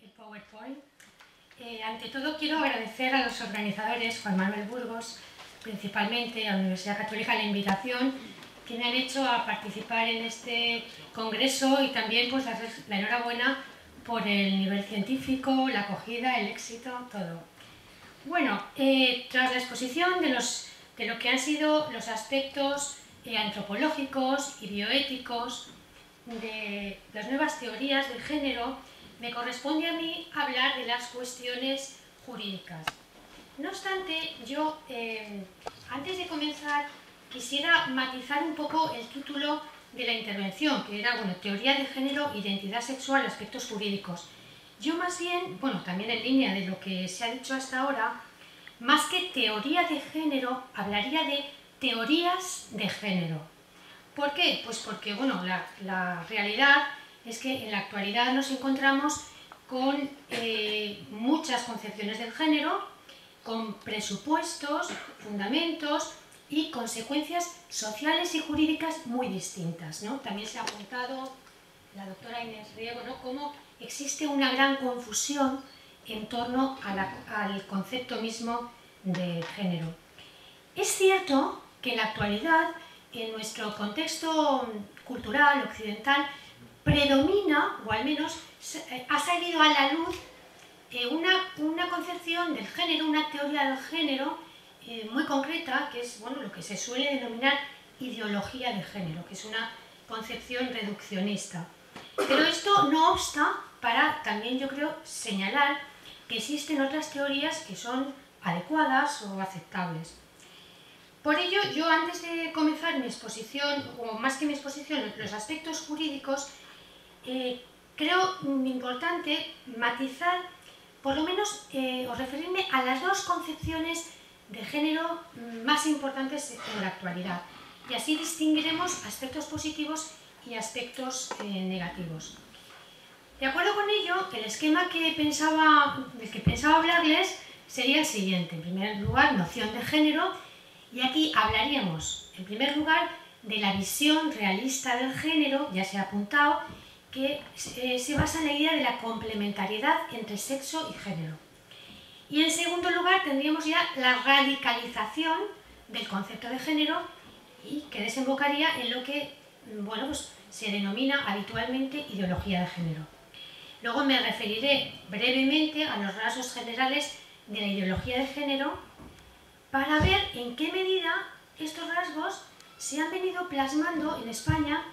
el PowerPoint. Ante todo quiero agradecer a los organizadores, Juan Manuel Burgos, principalmente a la Universidad Católica, la invitación que me han hecho a participar en este congreso y también pues darles la enhorabuena por el nivel científico, la acogida, el éxito, todo. Bueno, tras la exposición de lo que han sido los aspectos antropológicos y bioéticos de las nuevas teorías del género, me corresponde a mí hablar de las cuestiones jurídicas. No obstante, yo, antes de comenzar, quisiera matizar un poco el título de la intervención, que era, bueno, teoría de género, identidad sexual, aspectos jurídicos. Yo más bien, bueno, también en línea de lo que se ha dicho hasta ahora, más que teoría de género, hablaría de teorías de género. ¿Por qué? Pues porque, bueno, la realidad es que en la actualidad nos encontramos con muchas concepciones del género, con presupuestos, fundamentos y consecuencias sociales y jurídicas muy distintas, ¿no? También se ha apuntado la doctora Inés Riego, ¿no?, cómo existe una gran confusión en torno al concepto mismo de género. Es cierto que en la actualidad, en nuestro contexto cultural occidental, predomina, o al menos ha salido a la luz, una concepción del género, una teoría del género muy concreta, que es, bueno, lo que se suele denominar ideología de género, que es una concepción reduccionista. Pero esto no obsta para también, yo creo, señalar que existen otras teorías que son adecuadas o aceptables. Por ello, yo antes de comenzar mi exposición, o más que mi exposición, los aspectos jurídicos, creo importante matizar, por lo menos, o referirme a las dos concepciones de género más importantes en la actualidad. Y así distinguiremos aspectos positivos y aspectos negativos. De acuerdo con ello, el esquema del que pensaba hablarles sería el siguiente. En primer lugar, noción de género, y aquí hablaríamos, en primer lugar, de la visión realista del género, ya se ha apuntado, que se basa en la idea de la complementariedad entre sexo y género. Y en segundo lugar, tendríamos ya la radicalización del concepto de género y que desembocaría en lo que, bueno, pues, se denomina habitualmente ideología de género. Luego me referiré brevemente a los rasgos generales de la ideología de género para ver en qué medida estos rasgos se han venido plasmando en España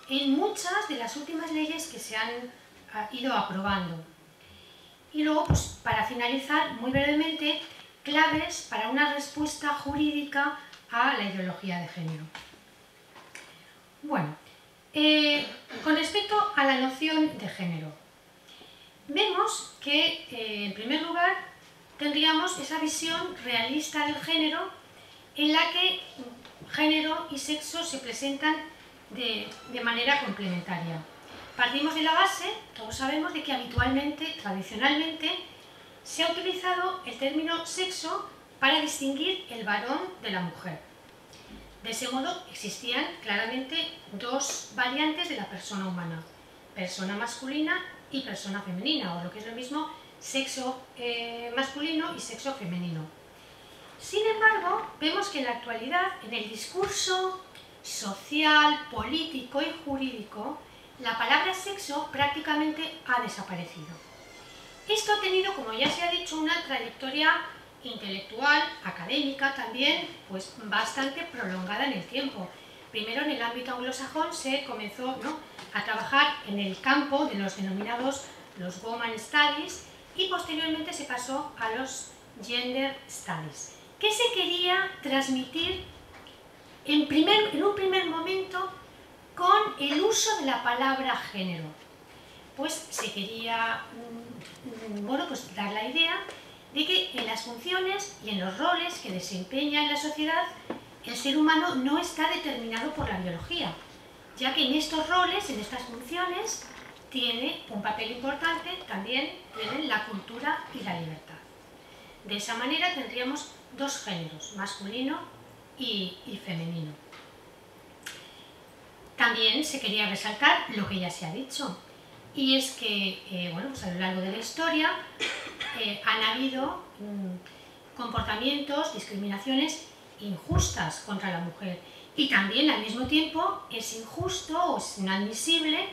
en muchas de las últimas leyes que se han ido aprobando. Y luego, pues, para finalizar, muy brevemente, claves para una respuesta jurídica a la ideología de género. Bueno, con respecto a la noción de género, vemos que, en primer lugar, tendríamos esa visión realista del género en la que género y sexo se presentan de manera complementaria. Partimos de la base, todos sabemos, de que habitualmente, tradicionalmente, se ha utilizado el término sexo para distinguir el varón de la mujer. De ese modo existían claramente dos variantes de la persona humana, persona masculina y persona femenina, o lo que es lo mismo, sexo masculino y sexo femenino. Sin embargo, vemos que en la actualidad, en el discurso social, político y jurídico, la palabra sexo prácticamente ha desaparecido. Esto ha tenido, como ya se ha dicho, una trayectoria intelectual, académica también, pues bastante prolongada en el tiempo. Primero, en el ámbito anglosajón se comenzó, ¿no?, a trabajar en el campo de los denominados los Women Studies y posteriormente se pasó a los Gender Studies. ¿Qué se quería transmitir en un primer momento con el uso de la palabra género? Pues se quería, bueno, pues dar la idea de que en las funciones y en los roles que desempeña en la sociedad el ser humano no está determinado por la biología, ya que en estos roles, en estas funciones, tiene un papel importante, también tienen la cultura y la libertad. De esa manera tendríamos dos géneros, masculino y femenino. También se quería resaltar lo que ya se ha dicho, y es que bueno, pues a lo largo de la historia han habido comportamientos, discriminaciones injustas contra la mujer, y también al mismo tiempo es injusto o es inadmisible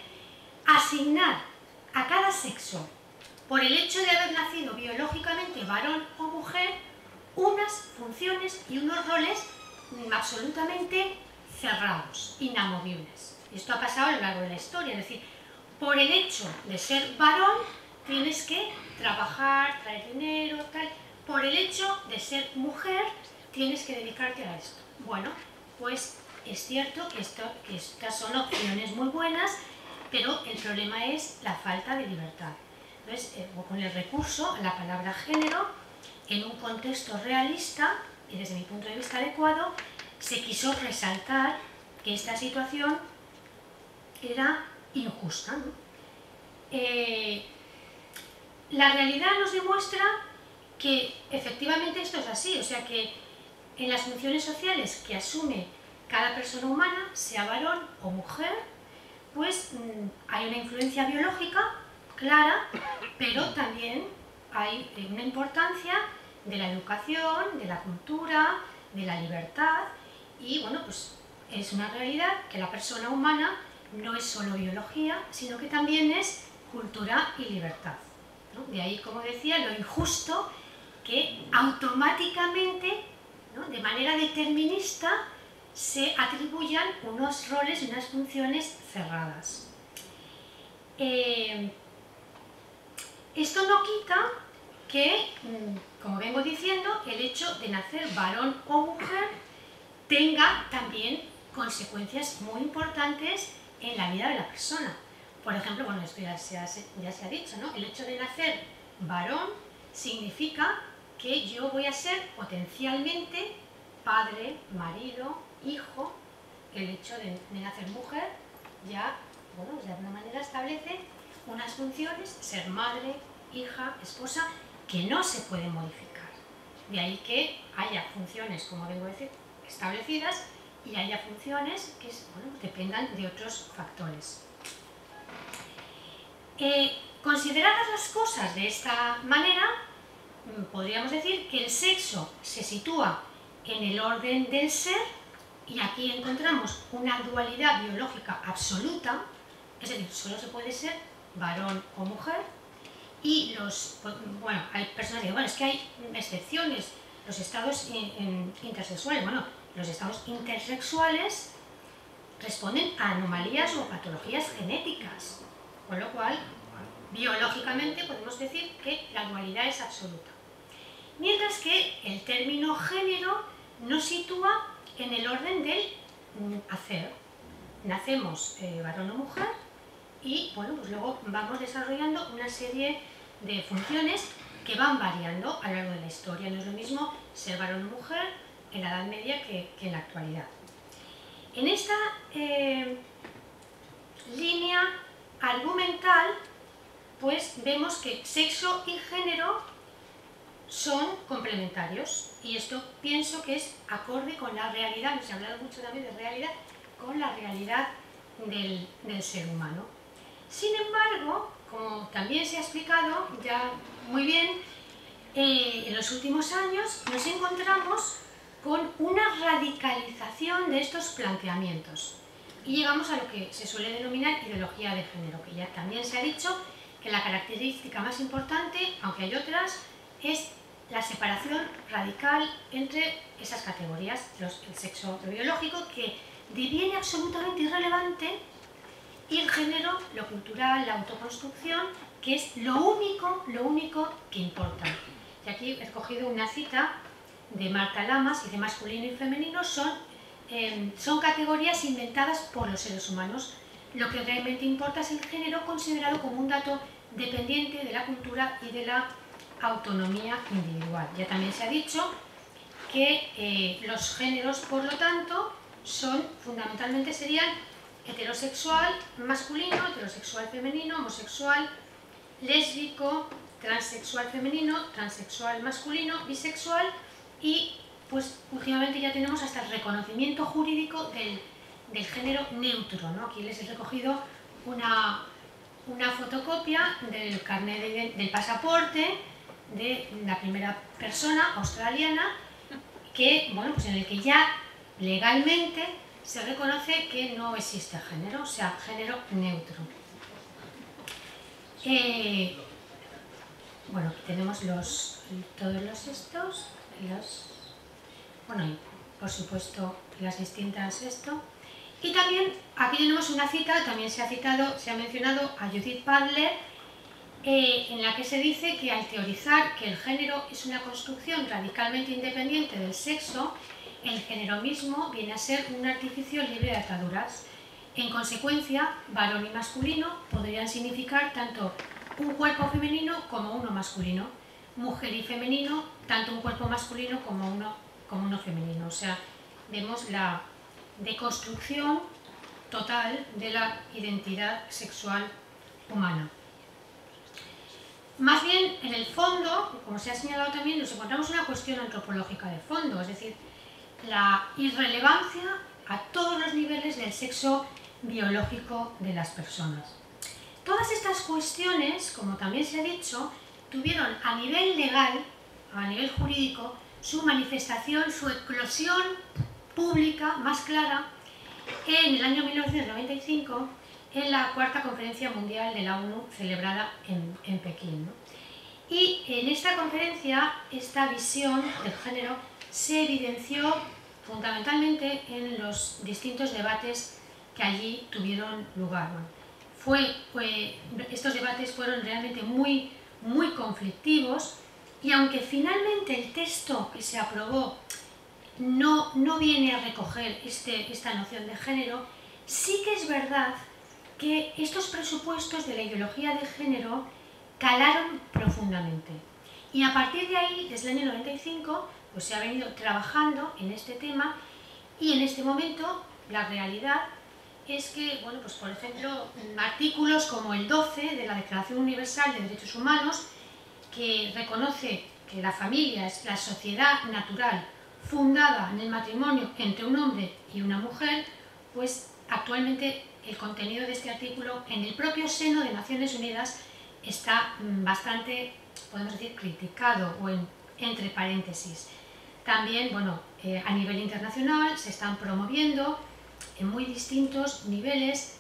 asignar a cada sexo, por el hecho de haber nacido biológicamente varón o mujer, unas funciones y unos roles absolutamente cerrados, inamovibles. Esto ha pasado a lo largo de la historia, es decir, por el hecho de ser varón tienes que trabajar, traer dinero, tal. Por el hecho de ser mujer tienes que dedicarte a esto. Bueno, pues es cierto que estas son opciones muy buenas, pero el problema es la falta de libertad. Entonces, con el recurso a la palabra género, en un contexto realista y desde mi punto de vista adecuado, se quiso resaltar que esta situación era injusta, ¿no? La realidad nos demuestra que efectivamente esto es así, o sea que en las funciones sociales que asume cada persona humana, sea varón o mujer, pues hay una influencia biológica clara, pero también hay una importancia de la educación, de la cultura, de la libertad, y bueno, pues es una realidad que la persona humana no es solo biología, sino que también es cultura y libertad, ¿no? De ahí, como decía, lo injusto que automáticamente, ¿no?, de manera determinista, se atribuyan unos roles y unas funciones cerradas. Esto no quita que, como vengo diciendo, el hecho de nacer varón o mujer tenga también consecuencias muy importantes en la vida de la persona. Por ejemplo, bueno, esto ya se ha dicho, ¿no? El hecho de nacer varón significa que yo voy a ser potencialmente padre, marido, hijo. El hecho de nacer mujer ya, bueno, de alguna manera establece unas funciones, ser madre, hija, esposa, que no se pueden modificar. De ahí que haya funciones, como vengo a decir, establecidas, y haya funciones que, bueno, dependan de otros factores. Consideradas las cosas de esta manera, podríamos decir que el sexo se sitúa en el orden del ser, y aquí encontramos una dualidad biológica absoluta, es decir, solo se puede ser varón o mujer, y bueno, hay personas que dicen, bueno, es que hay excepciones, los estados intersexuales, bueno, los estados intersexuales responden a anomalías o patologías genéticas, con lo cual, biológicamente podemos decir que la dualidad es absoluta. Mientras que el término género nos sitúa en el orden del hacer. Nacemos varón o mujer y, bueno, pues luego vamos desarrollando una serie de funciones que van variando a lo largo de la historia. No es lo mismo ser varón o mujer en la Edad Media que en la actualidad. En esta línea argumental, pues vemos que sexo y género son complementarios, y esto pienso que es acorde con la realidad, nos ha hablado mucho también de realidad, con la realidad del ser humano. Sin embargo, como también se ha explicado ya muy bien, en los últimos años nos encontramos con una radicalización de estos planteamientos y llegamos a lo que se suele denominar ideología de género, que ya también se ha dicho que la característica más importante, aunque hay otras, es la separación radical entre esas categorías, el sexo biológico, que deviene absolutamente irrelevante, y el género, lo cultural, la autoconstrucción, que es lo único que importa. Y aquí he escogido una cita de Marta Lamas, y de masculino y femenino son categorías inventadas por los seres humanos. Lo que realmente importa es el género, considerado como un dato dependiente de la cultura y de la autonomía individual. Ya también se ha dicho que los géneros, por lo tanto, fundamentalmente serían heterosexual masculino, heterosexual femenino, homosexual, lésbico, transexual femenino, transexual masculino, bisexual, y pues últimamente ya tenemos hasta el reconocimiento jurídico del género neutro, ¿no? Aquí les he recogido una fotocopia del carnet del pasaporte de la primera persona australiana que, bueno, pues en el que ya legalmente se reconoce que no existe género, o sea, género neutro. Bueno, aquí tenemos todos los estos, bueno, y por supuesto las distintas Y también aquí tenemos una cita, también se ha mencionado a Judith Butler, en la que se dice que al teorizar que el género es una construcción radicalmente independiente del sexo, el género mismo viene a ser un artificio libre de ataduras. En consecuencia, varón y masculino podrían significar tanto un cuerpo femenino como uno masculino, mujer y femenino, tanto un cuerpo masculino como uno femenino. O sea, vemos la deconstrucción total de la identidad sexual humana. Más bien, en el fondo, como se ha señalado también, nos encontramos una cuestión antropológica de fondo, es decir, la irrelevancia a todos los niveles del sexo biológico de las personas. Todas estas cuestiones, como también se ha dicho, tuvieron a nivel legal, a nivel jurídico, su manifestación, su eclosión pública más clara en el año 1995 en la Cuarta Conferencia Mundial de la ONU celebrada en Pekín, ¿no? Y en esta conferencia esta visión del género se evidenció fundamentalmente en los distintos debates que allí tuvieron lugar. Estos debates fueron realmente muy conflictivos y aunque finalmente el texto que se aprobó no viene a recoger esta noción de género, sí que es verdad que estos presupuestos de la ideología de género calaron profundamente. Y a partir de ahí, desde el año 95, pues se ha venido trabajando en este tema y en este momento la realidad es que, bueno, pues por ejemplo, artículos como el 12 de la Declaración Universal de Derechos Humanos, que reconoce que la familia es la sociedad natural fundada en el matrimonio entre un hombre y una mujer, pues actualmente el contenido de este artículo en el propio seno de Naciones Unidas está bastante, podemos decir, criticado o entre paréntesis. También, bueno, a nivel internacional se están promoviendo en muy distintos niveles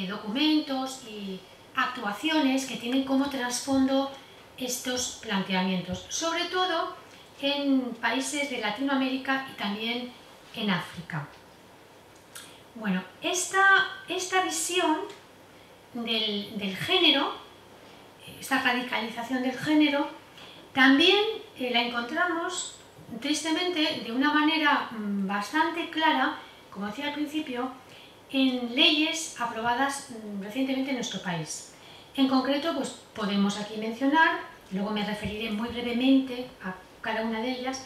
documentos y actuaciones que tienen como trasfondo estos planteamientos, sobre todo en países de Latinoamérica y también en África. Bueno, esta visión del género, esta radicalización del género, también la encontramos tristemente de una manera bastante clara, como decía al principio, en leyes aprobadas recientemente en nuestro país. En concreto, pues podemos aquí mencionar, luego me referiré muy brevemente a cada una de ellas,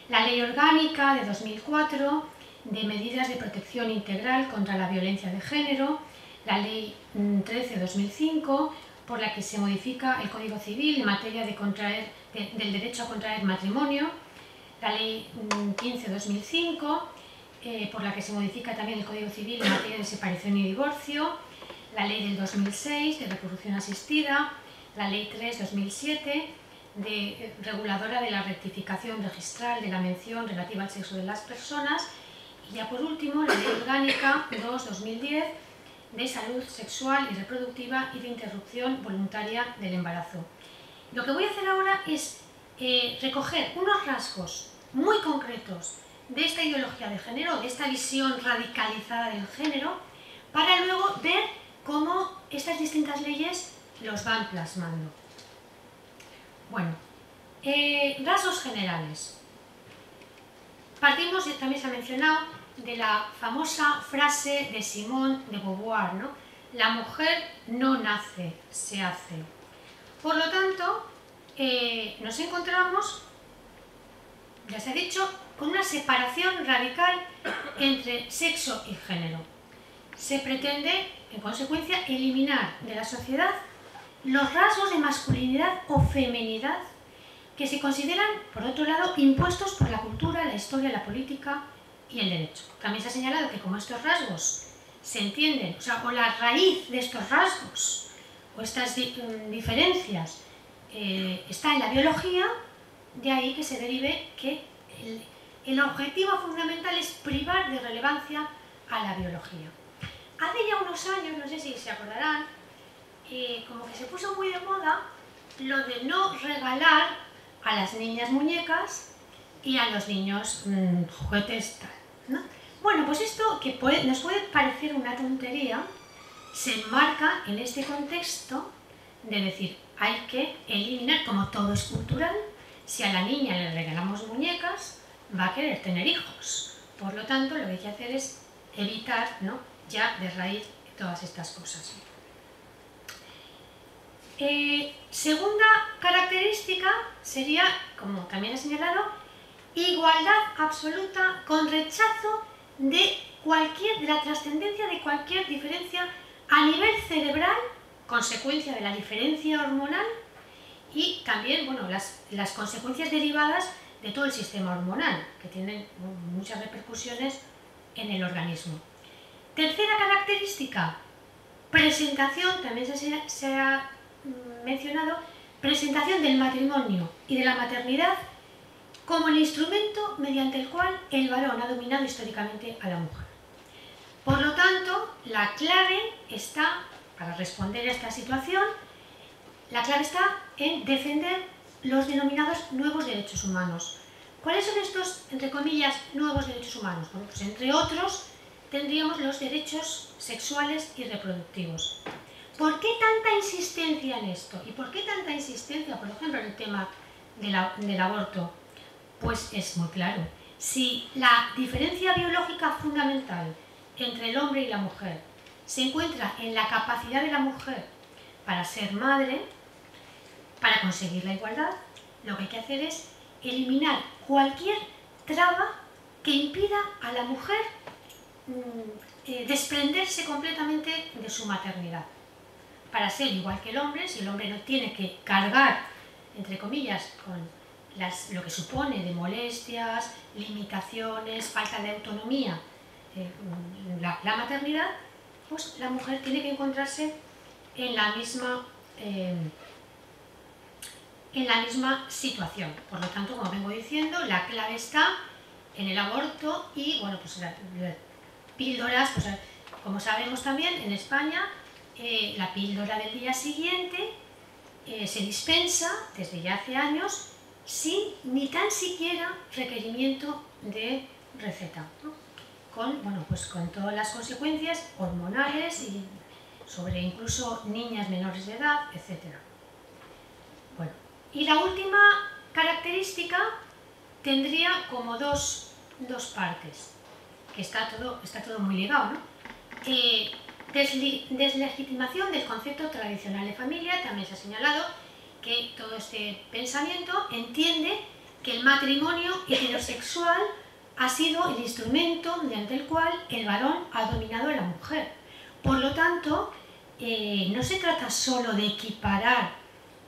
la Ley Orgánica de 2004 de Medidas de Protección Integral contra la Violencia de Género, la Ley 13/2005, por la que se modifica el Código Civil en materia del derecho a contraer matrimonio, la Ley 15/2005, por la que se modifica también el Código Civil en materia de separación y divorcio, la Ley del 2006 de reproducción asistida, la Ley 3/2007 reguladora de la rectificación registral de la mención relativa al sexo de las personas y ya por último la Ley Orgánica 2/2010 de salud sexual y reproductiva y de interrupción voluntaria del embarazo. Lo que voy a hacer ahora es recoger unos rasgos muy concretos de esta ideología de género, de esta visión radicalizada del género, para luego ver cómo estas distintas leyes los van plasmando. Bueno, rasgos generales. Partimos, también se ha mencionado, de la famosa frase de Simone de Beauvoir, ¿no? La mujer no nace, se hace. Por lo tanto, nos encontramos, ya se ha dicho, con una separación radical entre sexo y género. Se pretende, en consecuencia, eliminar de la sociedad los rasgos de masculinidad o feminidad que se consideran, por otro lado, impuestos por la cultura, la historia, la política y el derecho. También se ha señalado que como estos rasgos se entienden, o sea, o la raíz de estos rasgos o estas diferencias está en la biología, de ahí que se derive que el objetivo fundamental es privar de relevancia a la biología. Hace ya unos años, no sé si se acordarán, como que se puso muy de moda lo de no regalar a las niñas muñecas y a los niños juguetes tal, ¿no? Bueno, pues esto que nos puede parecer una tontería, se enmarca en este contexto de decir, hay que eliminar, como todo es cultural, si a la niña le regalamos muñecas, va a querer tener hijos. Por lo tanto, lo que hay que hacer es evitar, ¿no?, ya de raíz todas estas cosas. Segunda característica sería, como también he señalado, igualdad absoluta con rechazo de la trascendencia de cualquier diferencia a nivel cerebral, consecuencia de la diferencia hormonal, y también, bueno, las consecuencias derivadas de todo el sistema hormonal, que tienen muchas repercusiones en el organismo. Tercera característica, presentación, también se ha mencionado, presentación del matrimonio y de la maternidad como el instrumento mediante el cual el varón ha dominado históricamente a la mujer. Por lo tanto, la clave está, para responder a esta situación, la clave está en defender los denominados nuevos derechos humanos. ¿Cuáles son estos, entre comillas, nuevos derechos humanos? Bueno, pues entre otros tendríamos los derechos sexuales y reproductivos. ¿Por qué tanta insistencia en esto? ¿Y por qué tanta insistencia, por ejemplo, en el tema del aborto? Pues es muy claro. Si la diferencia biológica fundamental entre el hombre y la mujer se encuentra en la capacidad de la mujer para ser madre, para conseguir la igualdad, lo que hay que hacer es eliminar cualquier traba que impida a la mujer desprenderse completamente de su maternidad. Para ser igual que el hombre, si el hombre no tiene que cargar, entre comillas, con lo que supone de molestias, limitaciones, falta de autonomía, la maternidad, pues la mujer tiene que encontrarse en la misma situación. Por lo tanto, como vengo diciendo, la clave está en el aborto y, bueno, pues las píldoras, pues, como sabemos también, en España la píldora del día siguiente se dispensa desde ya hace años sin ni tan siquiera requerimiento de receta, ¿no? Con todas las consecuencias hormonales y sobre incluso niñas menores de edad, etc. Bueno, y la última característica tendría como dos partes, que está todo muy ligado, ¿no? Deslegitimación del concepto tradicional de familia. También se ha señalado que todo este pensamiento entiende que el matrimonio heterosexual ha sido el instrumento mediante el cual el varón ha dominado a la mujer. Por lo tanto, no se trata solo de equiparar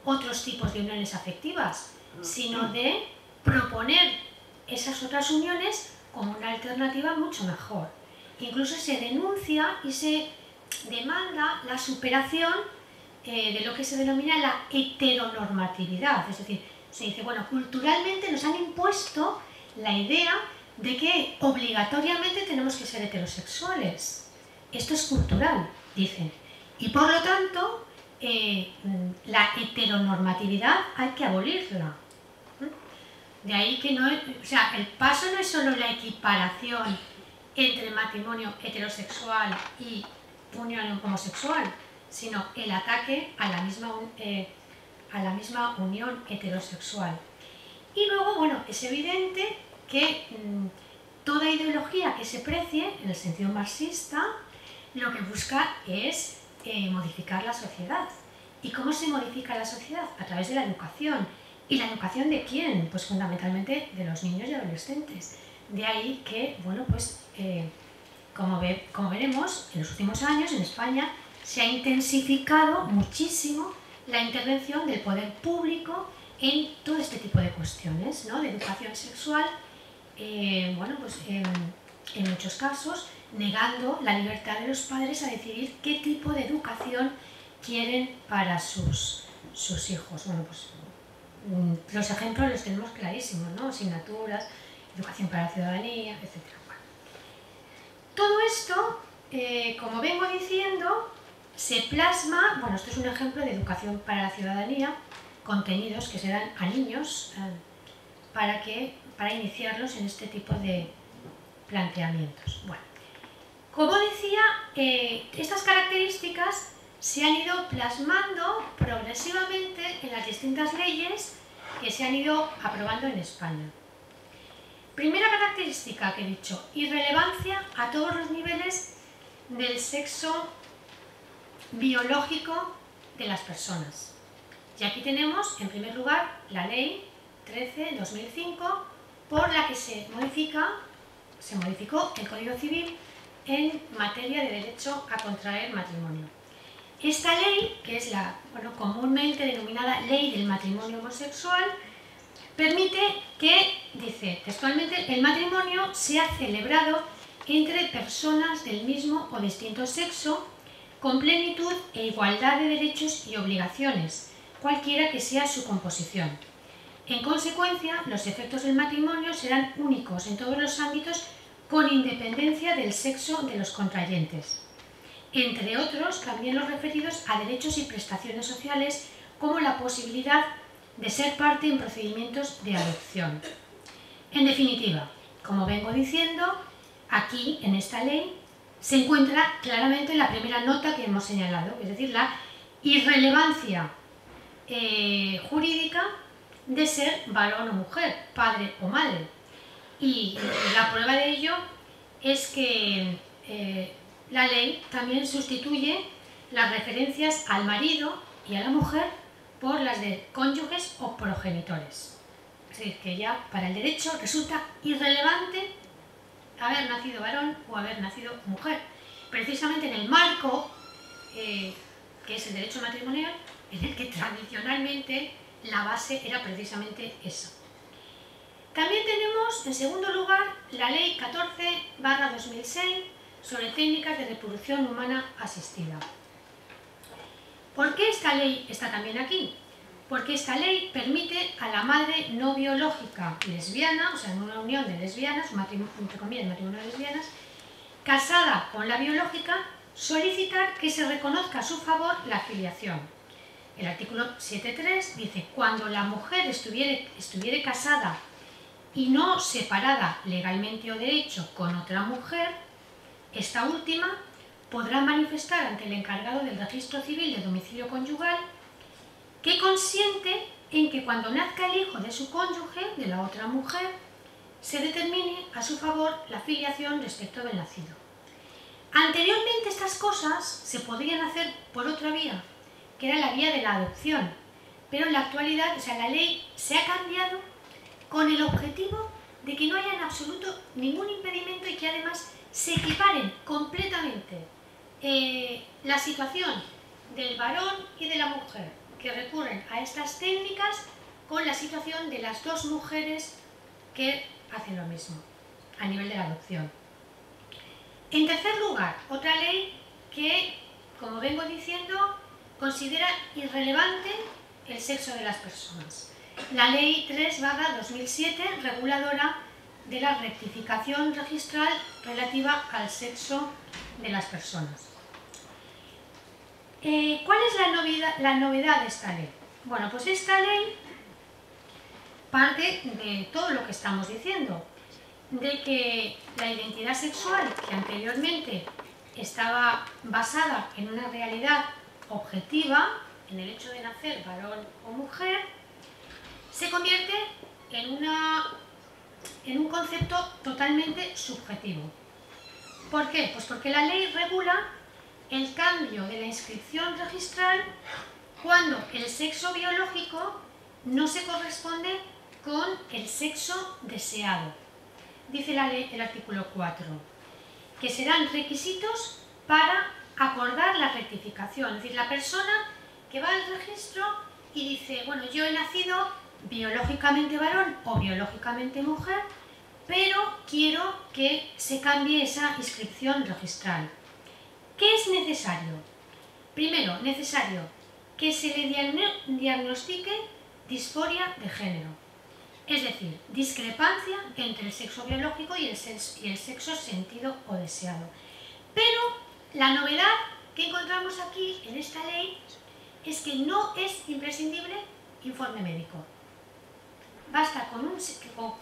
otros tipos de uniones afectivas, sino de proponer esas otras uniones como una alternativa mucho mejor. Incluso se denuncia y se demanda la superación de lo que se denomina la heteronormatividad. Es decir, se dice, bueno, culturalmente nos han impuesto la idea de que obligatoriamente tenemos que ser heterosexuales. Esto es cultural, dicen. Y por lo tanto, la heteronormatividad hay que abolirla. De ahí que no, o sea, el paso no es solo la equiparación entre matrimonio heterosexual y unión homosexual, sino el ataque a la misma unión heterosexual. Y luego, bueno, es evidente que toda ideología que se precie, en el sentido marxista, lo que busca es modificar la sociedad. ¿Y cómo se modifica la sociedad? A través de la educación. ¿Y la educación de quién? Pues fundamentalmente de los niños y adolescentes. De ahí que, bueno, pues como veremos, en los últimos años en España se ha intensificado muchísimo la intervención del poder público en todo este tipo de cuestiones, ¿no? De educación sexual, en muchos casos, negando la libertad de los padres a decidir qué tipo de educación quieren para sus hijos. Bueno, pues los ejemplos los tenemos clarísimos, ¿no? Asignaturas, educación para la ciudadanía, etc. Bueno, todo esto, como vengo diciendo, se plasma, bueno, esto es un ejemplo de educación para la ciudadanía, contenidos que se dan a niños para iniciarlos en este tipo de planteamientos. Bueno, como decía, estas características se han ido plasmando progresivamente en las distintas leyes que se han ido aprobando en España. Primera característica que he dicho, irrelevancia a todos los niveles del sexo biológico de las personas. Y aquí tenemos, en primer lugar, la Ley 13/2005, por la que se modificó el Código Civil en materia de derecho a contraer matrimonio. Esta ley, que es la comúnmente denominada Ley del Matrimonio Homosexual, permite que, dice textualmente, el matrimonio sea celebrado entre personas del mismo o distinto sexo, con plenitud e igualdad de derechos y obligaciones, cualquiera que sea su composición. En consecuencia, los efectos del matrimonio serán únicos en todos los ámbitos con independencia del sexo de los contrayentes. Entre otros, también los referidos a derechos y prestaciones sociales, como la posibilidad de ser parte en procedimientos de adopción. En definitiva, como vengo diciendo, aquí, en esta ley, se encuentra claramente la primera nota que hemos señalado, es decir, la irrelevancia jurídica de ser varón o mujer, padre o madre. Y la prueba de ello es que la ley también sustituye las referencias al marido y a la mujer por las de cónyuges o progenitores. Es decir, que ya para el derecho resulta irrelevante haber nacido varón o haber nacido mujer. Precisamente en el marco, que es el derecho matrimonial, en el que tradicionalmente la base era precisamente esa. También tenemos, en segundo lugar, la Ley 14/2006 sobre técnicas de reproducción humana asistida. ¿Por qué esta ley está también aquí? Porque esta ley permite a la madre no biológica lesbiana, o sea, en una unión de lesbianas, entre comillas, matrimonio de lesbianas, casada con la biológica, solicitar que se reconozca a su favor la filiación. El artículo 7.3 dice: cuando la mujer estuviere casada y no separada legalmente o de hecho con otra mujer, esta última podrá manifestar ante el encargado del registro civil de domicilio conyugal que consiente en que cuando nazca el hijo de su cónyuge, de la otra mujer, se determine a su favor la filiación respecto del nacido. Anteriormente estas cosas se podían hacer por otra vía, que era la vía de la adopción, pero en la actualidad, la ley se ha cambiado con el objetivo de que no haya en absoluto ningún impedimento y que además se equiparen completamente la situación del varón y de la mujer que recurren a estas técnicas con la situación de las dos mujeres que hacen lo mismo a nivel de la adopción. En tercer lugar, otra ley que, como vengo diciendo, considera irrelevante el sexo de las personas. La Ley 3/2007, reguladora de la rectificación registral relativa al sexo de las personas. ¿Cuál es la novedad de esta ley? Bueno, pues esta ley parte de todo lo que estamos diciendo, de que la identidad sexual, que anteriormente estaba basada en una realidad objetiva, en el hecho de nacer varón o mujer, se convierte en un concepto totalmente subjetivo. ¿Por qué? Pues porque la ley regula el cambio de la inscripción registral cuando el sexo biológico no se corresponde con el sexo deseado. Dice la ley, el artículo 4, que serán requisitos para acordar la rectificación. Es decir, la persona que va al registro y dice: bueno, yo he nacido biológicamente varón o biológicamente mujer, pero quiero que se cambie esa inscripción registral. ¿Qué es necesario? Primero, necesario que se le diagnostique disforia de género, es decir, discrepancia entre el sexo biológico y el sexo sentido o deseado. Pero la novedad que encontramos aquí en esta ley es que no es imprescindible informe médico. Basta con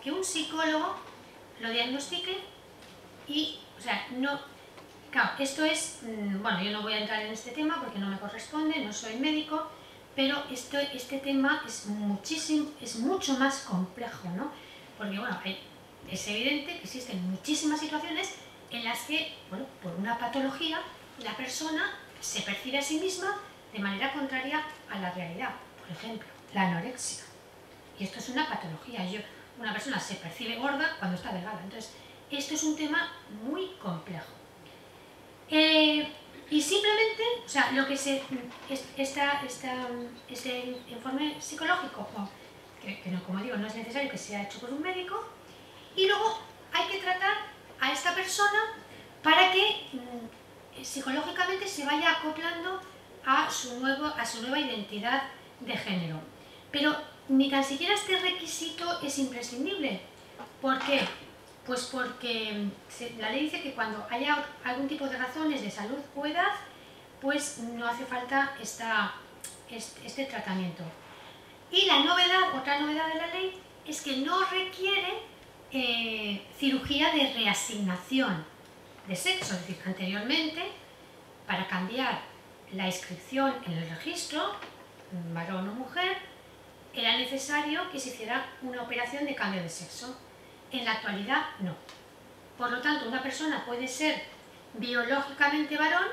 que un psicólogo lo diagnostique y, o sea, no... Claro, esto es... Bueno, yo no voy a entrar en este tema porque no me corresponde, no soy médico, pero este tema es mucho más complejo, ¿no? Porque, bueno, es evidente que existen muchísimas situaciones en las que, bueno, por una patología, la persona se percibe a sí misma de manera contraria a la realidad. Por ejemplo, la anorexia. Y esto es una patología. Una persona se percibe gorda cuando está delgada. Entonces, esto es un tema muy complejo. Y simplemente, o sea, lo que este informe psicológico, que no, como digo, no es necesario que sea hecho por un médico, y luego hay que tratar a esta persona para que psicológicamente se vaya acoplando a su nueva identidad de género. Pero ni tan siquiera este requisito es imprescindible. ¿Por qué? Pues porque la ley dice que cuando haya algún tipo de razones de salud o edad, pues no hace falta este tratamiento. Y otra novedad de la ley, es que no requiere cirugía de reasignación de sexo. Es decir, anteriormente, para cambiar la inscripción en el registro, varón o mujer, era necesario que se hiciera una operación de cambio de sexo. En la actualidad, no. Por lo tanto, una persona puede ser biológicamente varón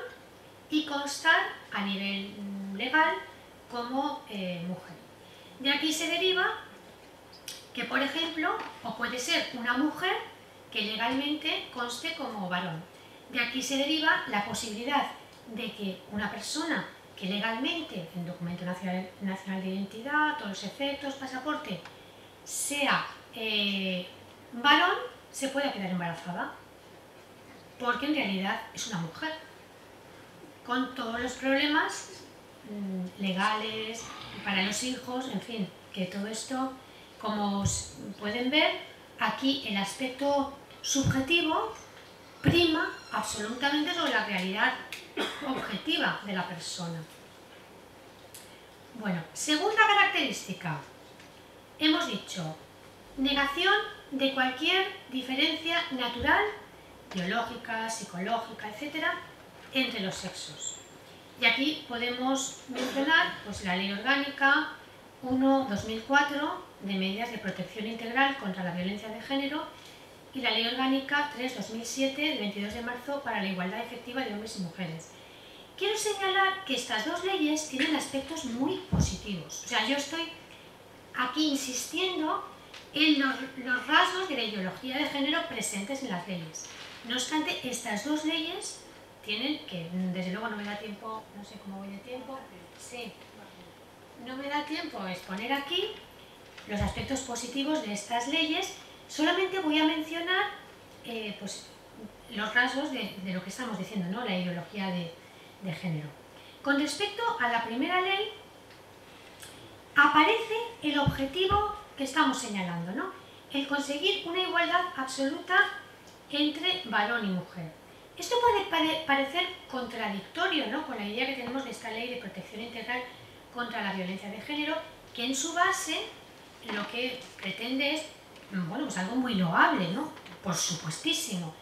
y constar a nivel legal como mujer. De aquí se deriva que, por ejemplo, o puede ser una mujer que legalmente conste como varón. De aquí se deriva la posibilidad de que una persona que legalmente, en documento nacional de identidad, todos los efectos, pasaporte, sea varón, se pueda quedar embarazada, porque en realidad es una mujer, con todos los problemas legales, para los hijos, en fin, que todo esto, como pueden ver, aquí el aspecto subjetivo prima absolutamente sobre la realidad objetiva de la persona. Bueno, segunda característica, hemos dicho, negación de cualquier diferencia natural, biológica, psicológica, etc., entre los sexos. Y aquí podemos mencionar pues, la Ley Orgánica 1/2004 de medidas de protección integral contra la violencia de género y la Ley Orgánica 3/2007 del 22 de marzo para la igualdad efectiva de hombres y mujeres. Quiero señalar que estas dos leyes tienen aspectos muy positivos. O sea, yo estoy aquí insistiendo en los rasgos de la ideología de género presentes en las leyes. No obstante, estas dos leyes tienen que, desde luego no me da tiempo, no sé cómo voy de tiempo, sí, no me da tiempo a exponer aquí los aspectos positivos de estas leyes, solamente voy a mencionar pues, los rasgos de lo que estamos diciendo, ¿no? La ideología de género. Con respecto a la primera ley, aparece el objetivo que estamos señalando, ¿no? El conseguir una igualdad absoluta entre varón y mujer. Esto puede parecer contradictorio, ¿no?, con la idea que tenemos de esta ley de protección integral contra la violencia de género, que en su base lo que pretende es, bueno, pues algo muy loable, ¿no?, por supuestísimo,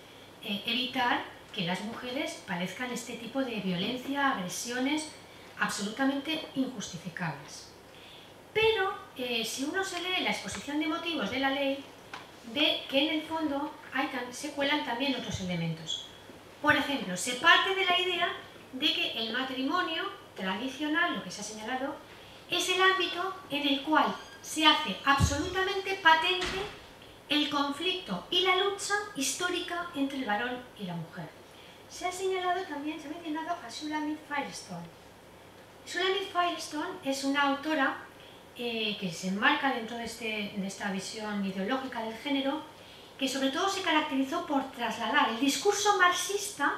evitar que las mujeres padezcan este tipo de violencia, agresiones absolutamente injustificables. Pero si uno se lee la exposición de motivos de la ley, ve que en el fondo se cuelan también otros elementos. Por ejemplo, se parte de la idea de que el matrimonio tradicional, lo que se ha señalado, es el ámbito en el cual se hace absolutamente patente el conflicto y la lucha histórica entre el varón y la mujer. Se ha señalado también, se ha mencionado a Shulamit Firestone. Shulamit Firestone es una autora que se enmarca dentro de esta visión ideológica del género, que sobre todo se caracterizó por trasladar el discurso marxista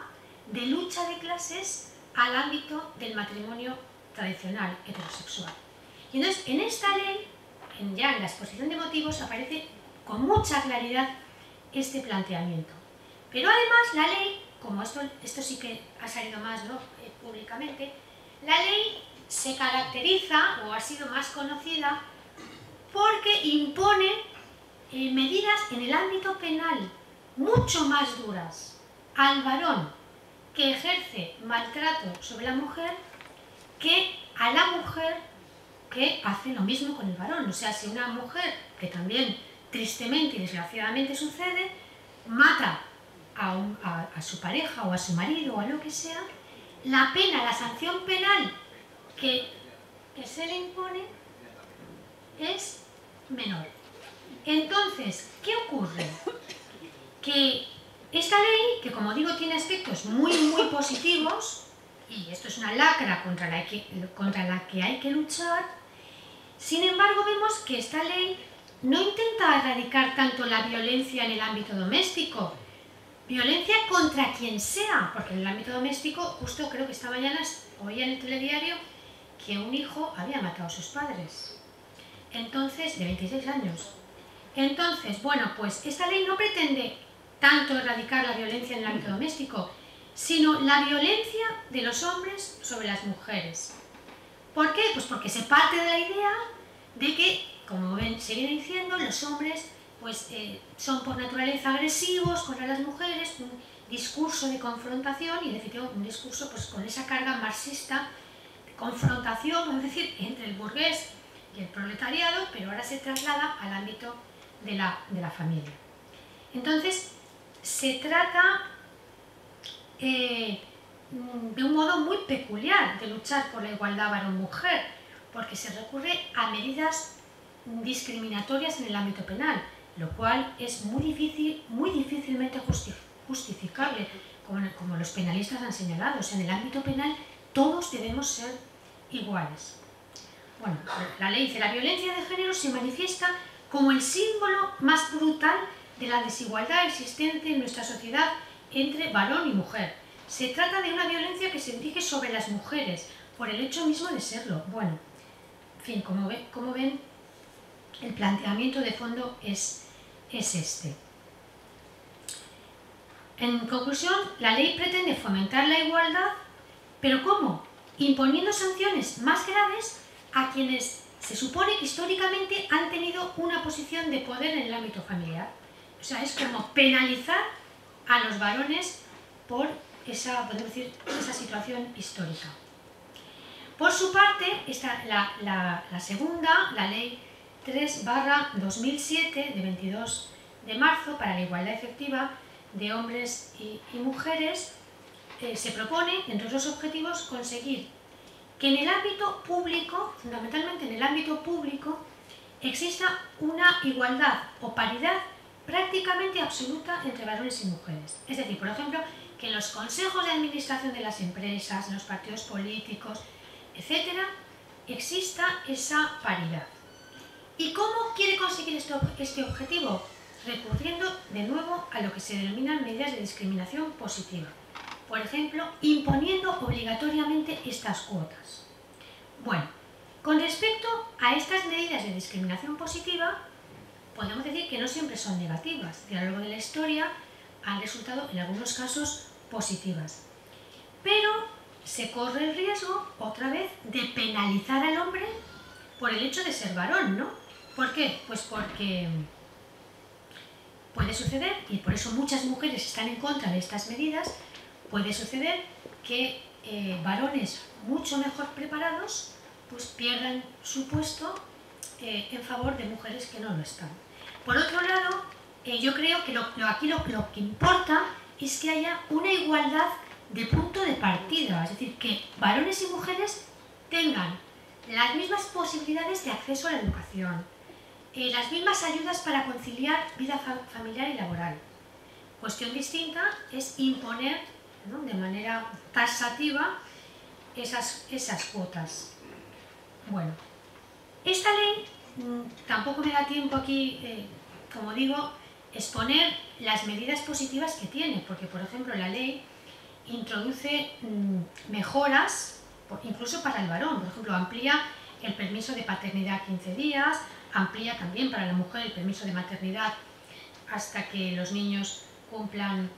de lucha de clases al ámbito del matrimonio tradicional heterosexual. Y entonces, en esta ley, ya en la exposición de motivos, aparece con mucha claridad este planteamiento. Pero además la ley, como esto sí que ha salido más, ¿no?, públicamente, la ley se caracteriza, o ha sido más conocida, porque impone medidas en el ámbito penal mucho más duras al varón que ejerce maltrato sobre la mujer que a la mujer que hace lo mismo con el varón. O sea, si una mujer, que también tristemente y desgraciadamente sucede, mata a su pareja o a su marido o a lo que sea, la pena, la sanción penal que se le impone es menor. Entonces, ¿qué ocurre? Que esta ley, que como digo tiene aspectos muy positivos, y esto es una lacra contra la que hay que luchar, sin embargo vemos que esta ley no intenta erradicar tanto la violencia en el ámbito doméstico, violencia contra quien sea, porque en el ámbito doméstico, justo creo que esta mañana oía en el telediario que un hijo había matado a sus padres, entonces, de 26 años. Entonces, bueno, pues esta ley no pretende tanto erradicar la violencia en el ámbito doméstico, sino la violencia de los hombres sobre las mujeres. ¿Por qué? Pues porque se parte de la idea de que, como se viene diciendo, los hombres pues, son por naturaleza agresivos contra las mujeres, un discurso de confrontación y, en definitiva, un discurso pues, con esa carga marxista de confrontación, vamos a decir, entre el burgués y el proletariado, pero ahora se traslada al ámbito de la familia. Entonces, se trata de un modo muy peculiar de luchar por la igualdad varón-mujer, porque se recurre a medidas discriminatorias en el ámbito penal, lo cual es muy difícilmente justificable, como los penalistas han señalado. O sea, en el ámbito penal todos debemos ser iguales. Bueno, la ley dice: la violencia de género se manifiesta como el símbolo más brutal de la desigualdad existente en nuestra sociedad entre varón y mujer. Se trata de una violencia que se dirige sobre las mujeres, por el hecho mismo de serlo. Bueno, en fin, como ven, el planteamiento de fondo es este. En conclusión, la ley pretende fomentar la igualdad, pero ¿cómo? Imponiendo sanciones más graves a quienes se supone que históricamente han tenido una posición de poder en el ámbito familiar. O sea, es como penalizar a los varones por esa situación histórica. Por su parte, la segunda, la ley 3/2007 de 22 de marzo para la igualdad efectiva de hombres y mujeres, se propone, entre otros objetivos, conseguir que en el ámbito público, fundamentalmente en el ámbito público, exista una igualdad o paridad prácticamente absoluta entre varones y mujeres. Es decir, por ejemplo, que en los consejos de administración de las empresas, en los partidos políticos, etc., exista esa paridad. ¿Y cómo quiere conseguir este objetivo? Recurriendo de nuevo a lo que se denominan medidas de discriminación positiva. Por ejemplo, imponiendo obligatoriamente estas cuotas. Bueno, con respecto a estas medidas de discriminación positiva, podemos decir que no siempre son negativas. A lo largo de la historia han resultado, en algunos casos, positivas. Pero se corre el riesgo, otra vez, de penalizar al hombre por el hecho de ser varón, ¿no? ¿Por qué? Pues porque puede suceder, y por eso muchas mujeres están en contra de estas medidas, puede suceder que varones mucho mejor preparados pues pierdan su puesto en favor de mujeres que no lo están. Por otro lado, yo creo que aquí lo que importa es que haya una igualdad de punto de partida, es decir, que varones y mujeres tengan las mismas posibilidades de acceso a la educación, las mismas ayudas para conciliar vida familiar y laboral. Cuestión distinta es imponer, ¿no?, de manera taxativa esas cuotas. Bueno, esta ley, tampoco me da tiempo aquí, como digo, exponer las medidas positivas que tiene, porque por ejemplo la ley introduce mejoras, incluso para el varón, por ejemplo amplía el permiso de paternidad a 15 días, amplía también para la mujer el permiso de maternidad hasta que los niños cumplan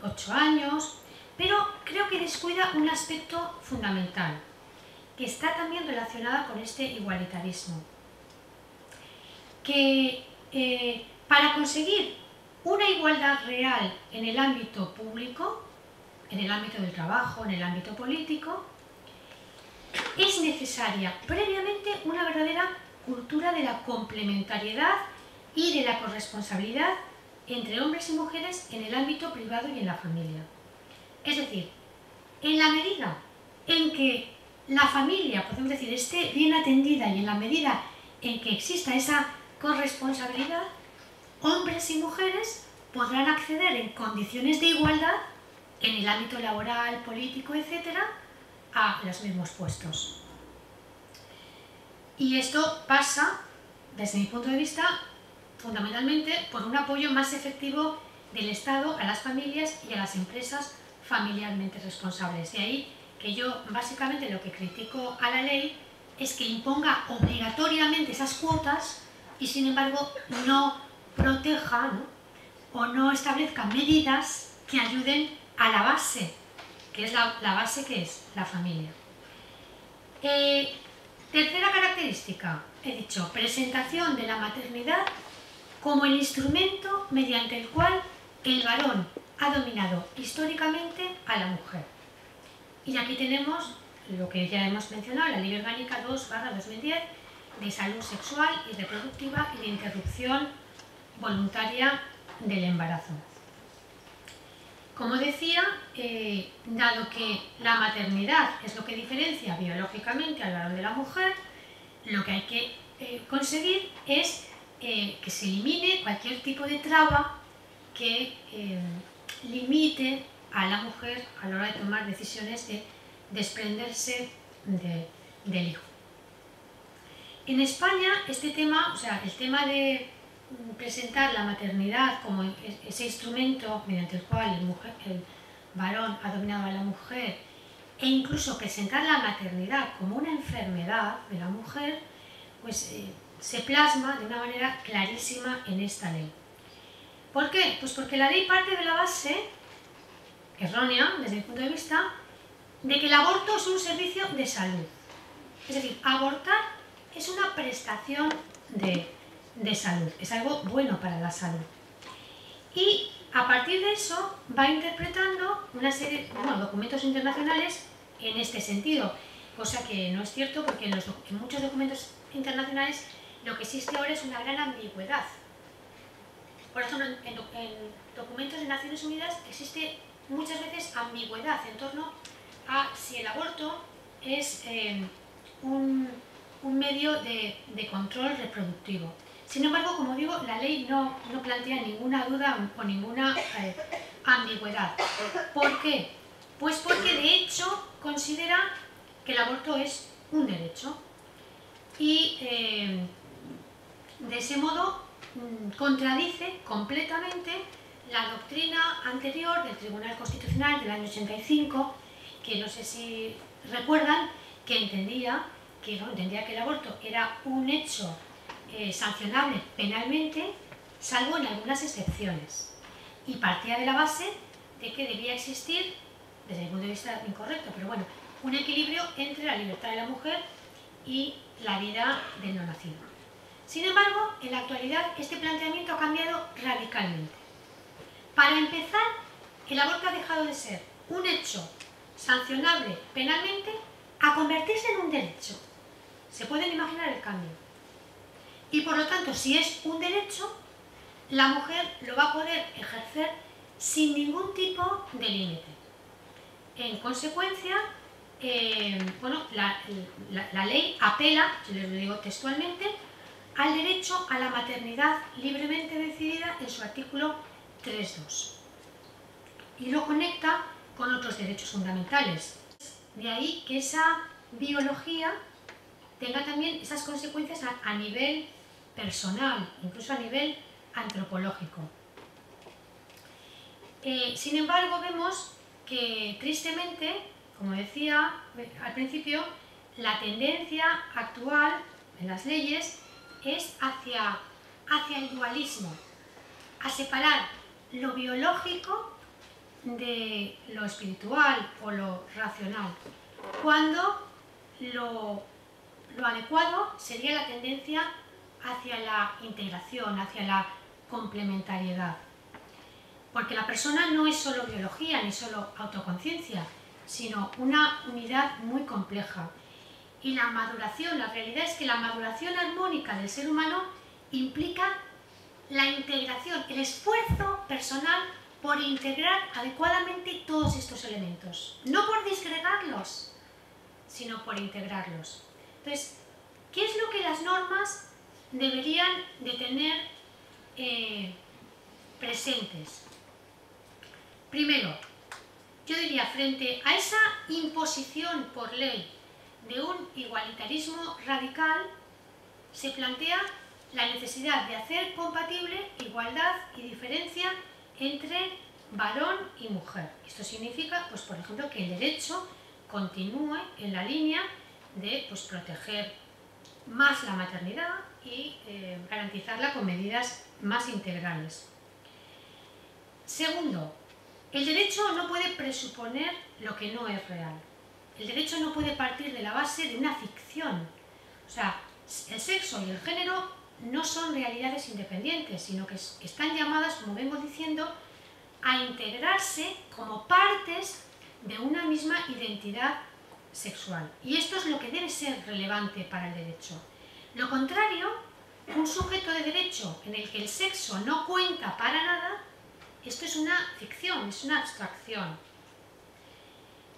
8 años, pero creo que descuida un aspecto fundamental, que está también relacionado con este igualitarismo, que para conseguir una igualdad real en el ámbito público, en el ámbito del trabajo, en el ámbito político, es necesaria previamente una verdadera cultura de la complementariedad y de la corresponsabilidad entre hombres y mujeres en el ámbito privado y en la familia. Es decir, en la medida en que la familia, podemos decir, esté bien atendida y en la medida en que exista esa corresponsabilidad, hombres y mujeres podrán acceder en condiciones de igualdad en el ámbito laboral, político, etc., a los mismos puestos. Y esto pasa, desde mi punto de vista, fundamentalmente por un apoyo más efectivo del Estado a las familias y a las empresas familiarmente responsables. De ahí que yo básicamente lo que critico a la ley es que imponga obligatoriamente esas cuotas y sin embargo no proteja, ¿no?, o no establezca medidas que ayuden a la base, que es la base que es la familia. Tercera característica, he dicho, presentación de la maternidad como el instrumento mediante el cual el varón ha dominado históricamente a la mujer. Y aquí tenemos lo que ya hemos mencionado, la Ley Orgánica 2/2010 de salud sexual y reproductiva y de interrupción voluntaria del embarazo. Como decía, dado que la maternidad es lo que diferencia biológicamente al varón de la mujer, lo que hay que conseguir es que se elimine cualquier tipo de traba que limite a la mujer a la hora de tomar decisiones de desprenderse del hijo. En España este tema, o sea, el tema de presentar la maternidad como ese instrumento mediante el cual el varón ha dominado a la mujer, e incluso presentar la maternidad como una enfermedad de la mujer, pues se plasma de una manera clarísima en esta ley. ¿Por qué? Pues porque la ley parte de la base, errónea desde mi punto de vista, de que el aborto es un servicio de salud. Es decir, abortar es una prestación de salud, es algo bueno para la salud. Y a partir de eso va interpretando una serie de documentos internacionales en este sentido, cosa que no es cierto porque en muchos documentos internacionales lo que existe ahora es una gran ambigüedad. Por ejemplo, en documentos de Naciones Unidas existe muchas veces ambigüedad en torno a si el aborto es un medio de control reproductivo. Sin embargo, como digo, la ley no plantea ninguna duda o ninguna ambigüedad. ¿Por qué? Pues porque de hecho considera que el aborto es un derecho y de ese modo contradice completamente la doctrina anterior del Tribunal Constitucional del año 85, que no sé si recuerdan, que entendía que el aborto era un hecho sancionable penalmente, salvo en algunas excepciones. Y partía de la base de que debía existir, desde mi punto de vista incorrecto, pero bueno, un equilibrio entre la libertad de la mujer y la vida del no nacido. Sin embargo, en la actualidad este planteamiento ha cambiado radicalmente. Para empezar, el aborto ha dejado de ser un hecho sancionable penalmente a convertirse en un derecho. ¿Se pueden imaginar el cambio? Y por lo tanto, si es un derecho, la mujer lo va a poder ejercer sin ningún tipo de límite. En consecuencia, la ley apela, si les lo digo textualmente, al derecho a la maternidad libremente decidida en su artículo 3.2 y lo conecta con otros derechos fundamentales. De ahí que esa biología tenga también esas consecuencias a nivel personal, incluso a nivel antropológico. Sin embargo, vemos que tristemente, como decía al principio, la tendencia actual en las leyes es hacia el dualismo, a separar lo biológico de lo espiritual o lo racional, cuando lo adecuado sería la tendencia hacia la integración, hacia la complementariedad. Porque la persona no es solo biología ni solo autoconciencia, sino una unidad muy compleja. Y la maduración, la realidad es que la maduración armónica del ser humano implica la integración, el esfuerzo personal por integrar adecuadamente todos estos elementos. No por disgregarlos, sino por integrarlos. Entonces, ¿qué es lo que las normas deberían de tener presentes? Primero, yo diría, frente a esa imposición por ley de un igualitarismo radical, se plantea la necesidad de hacer compatible igualdad y diferencia entre varón y mujer. Esto significa, pues, por ejemplo, que el derecho continúe en la línea de, pues, proteger más la maternidad y garantizarla con medidas más integrales. Segundo, el derecho no puede presuponer lo que no es real. El derecho no puede partir de la base de una ficción. O sea, el sexo y el género no son realidades independientes, sino que están llamadas, como vengo diciendo, a integrarse como partes de una misma identidad sexual. Y esto es lo que debe ser relevante para el derecho. Lo contrario, un sujeto de derecho en el que el sexo no cuenta para nada, esto es una ficción, es una abstracción.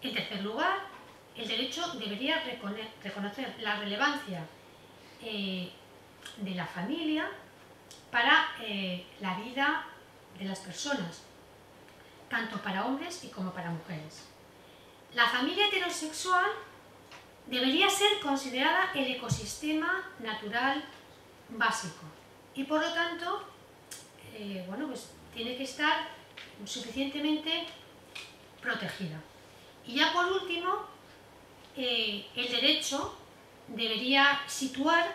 En tercer lugar, el derecho debería reconocer la relevancia de la familia para la vida de las personas, tanto para hombres y como para mujeres. La familia heterosexual debería ser considerada el ecosistema natural básico y, por lo tanto, bueno, pues tiene que estar suficientemente protegida. Y ya por último, el derecho debería situar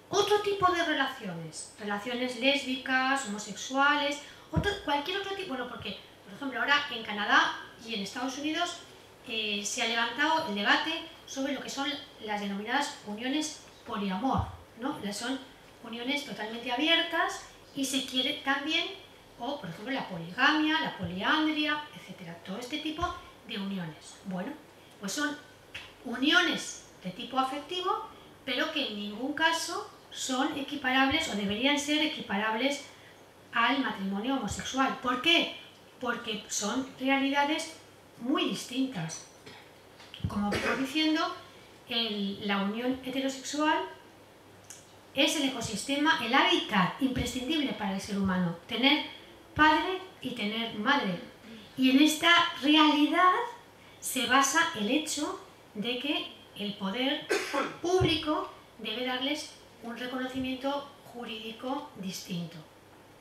otro tipo de relaciones, relaciones lésbicas, homosexuales, cualquier otro tipo, bueno, porque, por ejemplo, ahora en Canadá y en Estados Unidos se ha levantado el debate sobre lo que son las denominadas uniones poliamor, ¿no? Son uniones totalmente abiertas y se quiere también, o por ejemplo la poligamia, la poliandria, etcétera, todo este tipo de uniones. Bueno, pues son uniones de tipo afectivo, pero que en ningún caso son equiparables o deberían ser equiparables al matrimonio homosexual. ¿Por qué? Porque son realidades muy distintas. Como vengo diciendo, la unión heterosexual es el ecosistema, el hábitat imprescindible para el ser humano. Tener padre y tener madre. Y en esta realidad se basa el hecho de que el poder público debe darles un reconocimiento jurídico distinto.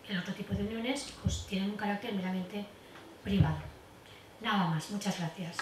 El otro tipo de uniones pues tienen un carácter meramente privado. Nada más, muchas gracias.